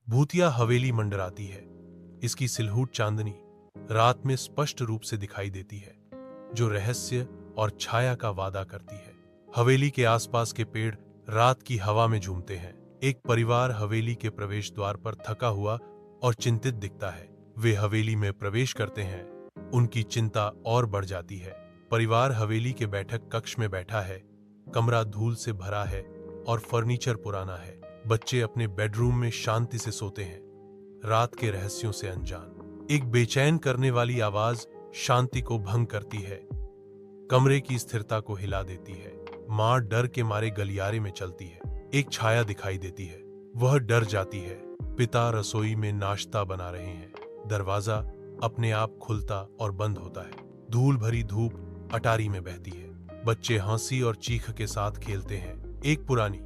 भूतिया हवेली मंडराती है। इसकी सिलहूट चांदनी रात में स्पष्ट रूप से दिखाई देती है, जो रहस्य और छाया का वादा करती है। हवेली के आसपास के पेड़ रात की हवा में झूमते हैं। एक परिवार हवेली के प्रवेश द्वार पर थका हुआ और चिंतित दिखता है। वे हवेली में प्रवेश करते हैं। उनकी चिंता और बढ़ जाती है। परिवार हवेली के बैठक कक्ष में बैठा है। कमरा धूल से भरा है और फर्नीचर पुराना है। बच्चे अपने बेडरूम में शांति से सोते हैं, रात के रहस्यों से अनजान। एक बेचैन करने वाली आवाज शांति को भंग करती है, कमरे की स्थिरता को हिला देती है। मां डर के मारे गलियारे में चलती है। एक छाया दिखाई देती है, वह डर जाती है। पिता रसोई में नाश्ता बना रहे हैं। दरवाजा अपने आप खुलता और बंद होता है। धूल भरी धूप अटारी में बहती है। बच्चे हंसी और चीख के साथ खेलते हैं। एक पुरानी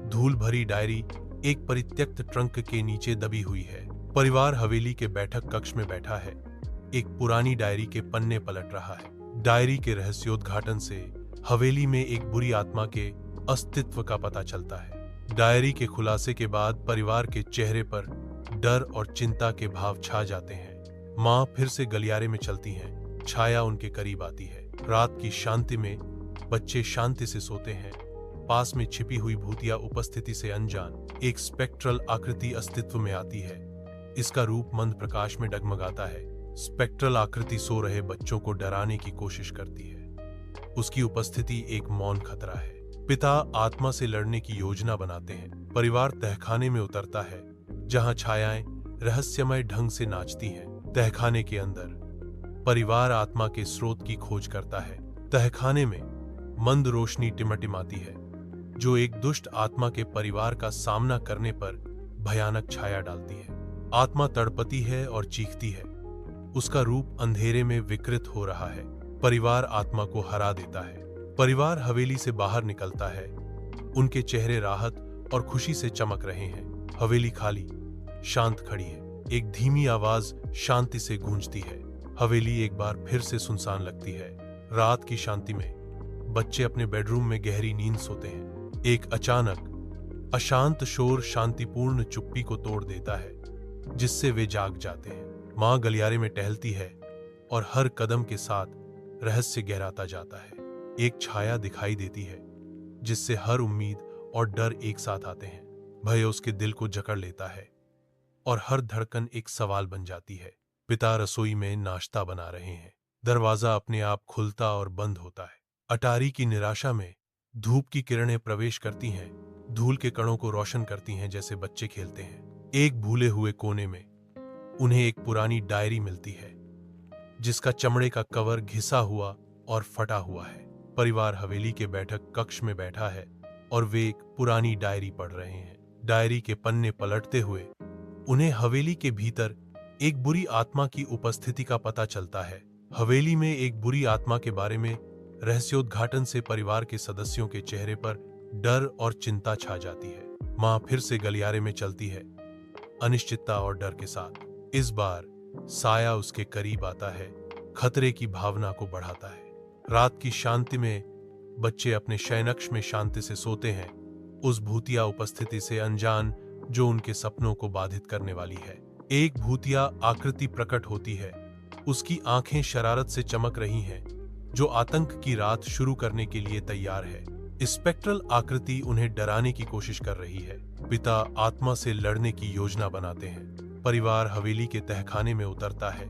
धूल भरी डायरी एक परित्यक्त ट्रंक के नीचे दबी हुई है। परिवार हवेली के बैठक कक्ष में बैठा है। एक पुरानी डायरी के पन्ने पलट रहा है। डायरी के रहस्योद्घाटन से हवेली में एक बुरी आत्मा के अस्तित्व का पता चलता है। डायरी के खुलासे के बाद परिवार के चेहरे पर डर और चिंता के भाव छा जाते हैं। मां फिर से गलियारे में चलती हैं। छाया उनके करीब आती है। रात की शांति में बच्चे शांति से सोते हैं। पास में छिपी हुई भूतिया उपस्थिति से अनजान एक स्पेक्ट्रल आकृति अस्तित्व में आती है। इसका रूप मंद प्रकाश में डगमगाता है। स्पेक्ट्रल आकृति सो रहे बच्चों को डराने की कोशिश करती है। उसकी उपस्थिति एक मौन खतरा है। पिता आत्मा से लड़ने की योजना बनाते हैं। परिवार तहखाने में उतरता है, जहां छायाएं रहस्यमय ढंग से नाचती हैं। तहखाने के अंदर परिवार आत्मा के स्रोत की खोज करता है। तहखाने में मंद रोशनी टिमटिमाती है, जो एक दुष्ट आत्मा के परिवार का सामना करने पर भयानक छाया डालती है। आत्मा तड़पती है और चीखती है। उसका रूप अंधेरे में विकृत हो रहा है। परिवार आत्मा को हरा देता है। परिवार हवेली से बाहर निकलता है। उनके चेहरे राहत और खुशी से चमक रहे हैं। हवेली खाली, शांत खड़ी है। एक धीमी आवाज शांति से गूंजती है। हवेली एक बार फिर से सुनसान लगती है। रात की शांति में बच्चे अपने बेडरूम में गहरी नींद सोते हैं। एक अचानक अशांत शोर शांतिपूर्ण चुप्पी को तोड़ देता है, जिससे वे जाग जाते हैं। मां गलियारे में टहलती है और हर कदम के साथ रहस्य गहराता जाता है। एक छाया दिखाई देती है, जिससे हर उम्मीद और डर एक साथ आते हैं। भय उसके दिल को जकड़ लेता है और हर धड़कन एक सवाल बन जाती है। पिता रसोई में नाश्ता बना रहे हैं। दरवाजा अपने आप खुलता और बंद होता है। अटारी की निराशा में धूप की किरणें प्रवेश करती हैं, धूल के कणों को रोशन करती हैं, जैसे बच्चे खेलते हैं। एक भूले हुए कोने में उन्हें एक पुरानी डायरी मिलती है, जिसका चमड़े का कवर घिसा हुआ और फटा हुआ है। परिवार हवेली के बैठक कक्ष में बैठा है और वे एक पुरानी डायरी पढ़ रहे हैं। डायरी के पन्ने पलटते हुए उन्हें हवेली के भीतर एक बुरी आत्मा की उपस्थिति का पता चलता है। हवेली में एक बुरी आत्मा के बारे में रहस्योद्घाटन से परिवार के सदस्यों के चेहरे पर डर और चिंता छा जाती है। मां फिर से गलियारे में चलती है, अनिश्चितता और डर के साथ। इस बार साया उसके करीब आता है, खतरे की भावना को बढ़ाता है। रात की शांति में बच्चे अपने शयनकक्ष में शांति से सोते हैं, उस भूतिया उपस्थिति से अनजान जो उनके सपनों को बाधित करने वाली है। एक भूतिया आकृति प्रकट होती है। उसकी आंखें शरारत से चमक रही हैं, जो आतंक की रात शुरू करने के लिए तैयार है। स्पेक्ट्रल आकृति उन्हें डराने की कोशिश कर रही है। पिता आत्मा से लड़ने की योजना बनाते हैं। परिवार हवेली के तहखाने में उतरता है,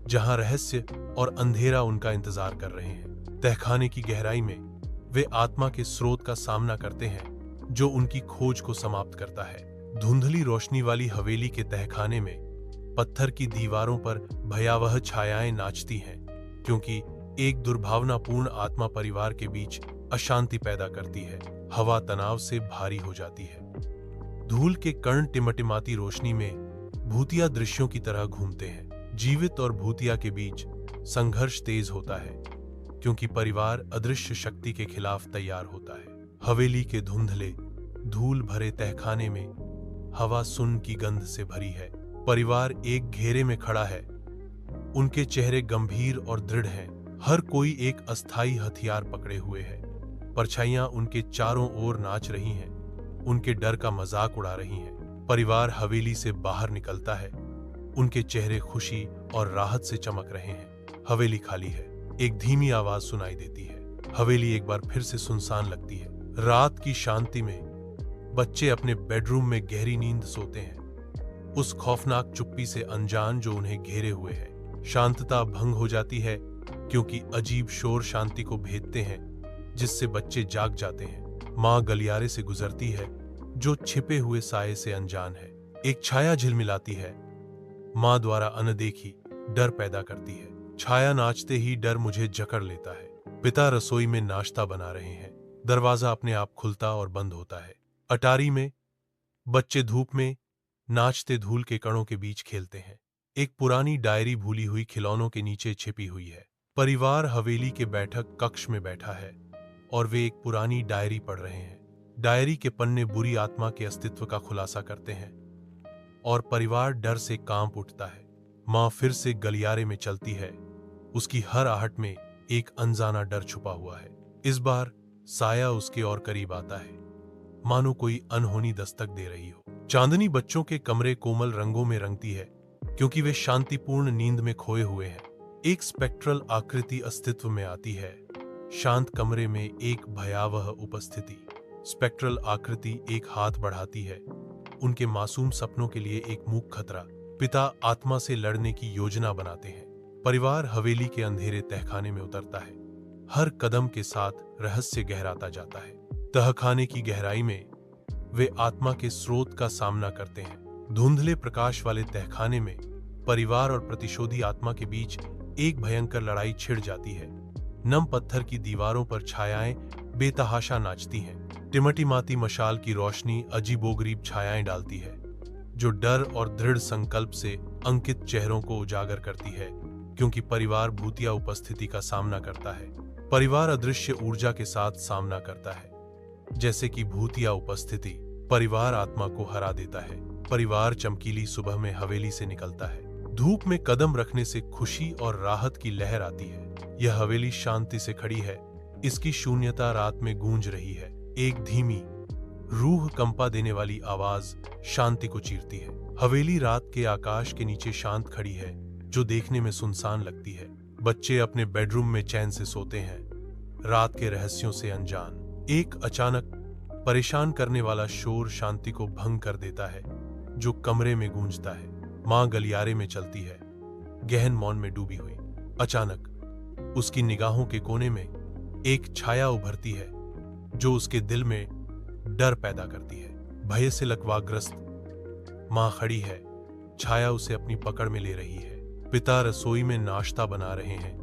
जहां रहस्य और अंधेरा उनका इंतजार कर रहे हैं। तहखाने की गहराई में वे आत्मा के स्रोत का सामना करते हैं, जो उनकी खोज को समाप्त करता है। धुंधली रोशनी वाली हवेली के तहखाने में पत्थर की दीवारों पर भयावह छायाएं नाचती हैं, क्योंकि एक दुर्भावनापूर्ण आत्मा परिवार के बीच अशांति पैदा करती है। हवा तनाव से भारी हो जाती है। धूल के कण टिमटिमाती रोशनी में भूतिया दृश्यों की तरह घूमते हैं। जीवित और भूतिया के बीच संघर्ष तेज होता है, क्योंकि परिवार अदृश्य शक्ति के खिलाफ तैयार होता है। हवेली के धुंधले धूल भरे तहखाने में हवा सुन्न की गंध से भरी है। परिवार एक घेरे में खड़ा है। उनके चेहरे गंभीर और दृढ़ हैं। हर कोई एक अस्थायी हथियार पकड़े हुए है। परछाइयां उनके चारों ओर नाच रही हैं, उनके डर का मजाक उड़ा रही हैं। परिवार हवेली से बाहर निकलता है। उनके चेहरे खुशी और राहत से चमक रहे हैं। हवेली खाली है। एक धीमी आवाज सुनाई देती है। हवेली एक बार फिर से सुनसान लगती है। रात की शांति में बच्चे अपने बेडरूम में गहरी नींद सोते हैं, उस खौफनाक चुप्पी से अनजान जो उन्हें घेरे हुए है। शांतता भंग हो जाती है क्योंकि अजीब शोर शांति को भेदते हैं, जिससे बच्चे जाग जाते हैं। माँ गलियारे से गुजरती है, जो छिपे हुए साये से अनजान है। एक छाया झिलमिलाती है, माँ द्वारा अनदेखी, डर पैदा करती है। छाया नाचते ही डर मुझे जकड़ लेता है। पिता रसोई में नाश्ता बना रहे हैं। दरवाजा अपने आप खुलता और बंद होता है। अटारी में बच्चे धूप में नाचते धूल के कणों के बीच खेलते हैं। एक पुरानी डायरी भूली हुई खिलौनों के नीचे छिपी हुई है। परिवार हवेली के बैठक कक्ष में बैठा है और वे एक पुरानी डायरी पढ़ रहे हैं। डायरी के पन्ने बुरी आत्मा के अस्तित्व का खुलासा करते हैं और परिवार डर से कांप उठता है। माँ फिर से गलियारे में चलती है। उसकी हर आहट में एक अनजाना डर छुपा हुआ है। इस बार साया उसके और करीब आता है, मानो कोई अनहोनी दस्तक दे रही हो। चांदनी बच्चों के कमरे कोमल रंगों में रंगती है, क्योंकि वे शांतिपूर्ण नींद में खोए हुए हैं। एक स्पेक्ट्रल आकृति अस्तित्व में आती है। शांत कमरे में एक भयावह उपस्थिति। स्पेक्ट्रल आकृति एक हाथ बढ़ाती है, उनके मासूम सपनों के लिए एक मूक खतरा। पिता आत्मा से लड़ने की योजना बनाते हैं। परिवार हवेली के अंधेरे तहखाने में उतरता है। हर कदम के साथ रहस्य गहराता जाता है। तहखाने की गहराई में वे आत्मा के स्रोत का सामना करते हैं। धुंधले प्रकाश वाले तहखाने में परिवार और प्रतिशोधी आत्मा के बीच एक भयंकर लड़ाई छिड़ जाती है। नम पत्थर की दीवारों पर छायाएं बेतहाशा नाचती हैं। टिमटिमाती मशाल की रोशनी अजीबोगरीब छायाएं डालती है, जो डर और दृढ़ संकल्प से अंकित चेहरों को उजागर करती है, क्योंकि परिवार भूतिया उपस्थिति का सामना करता है। परिवार अदृश्य ऊर्जा के साथ सामना करता है, जैसे कि भूतिया उपस्थिति परिवार आत्मा को हरा देता है। परिवार चमकीली सुबह में हवेली से निकलता है। धूप में कदम रखने से खुशी और राहत की लहर आती है। यह हवेली शांति से खड़ी है, इसकी शून्यता रात में गूंज रही है। एक धीमी, रूह कंपा देने वाली आवाज शांति को चीरती है। हवेली रात के आकाश के नीचे शांत खड़ी है, जो देखने में सुनसान लगती है। बच्चे अपने बेडरूम में चैन से सोते हैं, रात के रहस्यों से अनजान। एक अचानक परेशान करने वाला शोर शांति को भंग कर देता है, जो कमरे में गूंजता है। माँ गलियारे में चलती है, गहन मौन में डूबी हुई। अचानक उसकी निगाहों के कोने में एक छाया उभरती है, जो उसके दिल में डर पैदा करती है। भय से लकवाग्रस्त माँ खड़ी है, छाया उसे अपनी पकड़ में ले रही है। पिता रसोई में नाश्ता बना रहे हैं।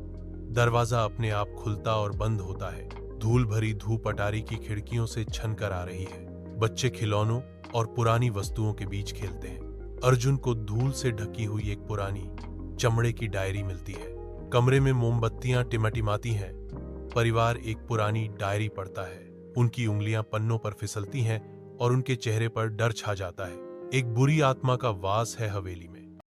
दरवाजा अपने आप खुलता और बंद होता है। धूल भरी धूप अटारी की खिड़कियों से छन कर आ रही है। बच्चे खिलौनों और पुरानी वस्तुओं के बीच खेलते हैं। अर्जुन को धूल से ढकी हुई एक पुरानी चमड़े की डायरी मिलती है। कमरे में मोमबत्तियां टिमटिमाती हैं। परिवार एक पुरानी डायरी पढ़ता है। उनकी उंगलियां पन्नों पर फिसलती हैं और उनके चेहरे पर डर छा जाता है। एक बुरी आत्मा का वास है हवेली में।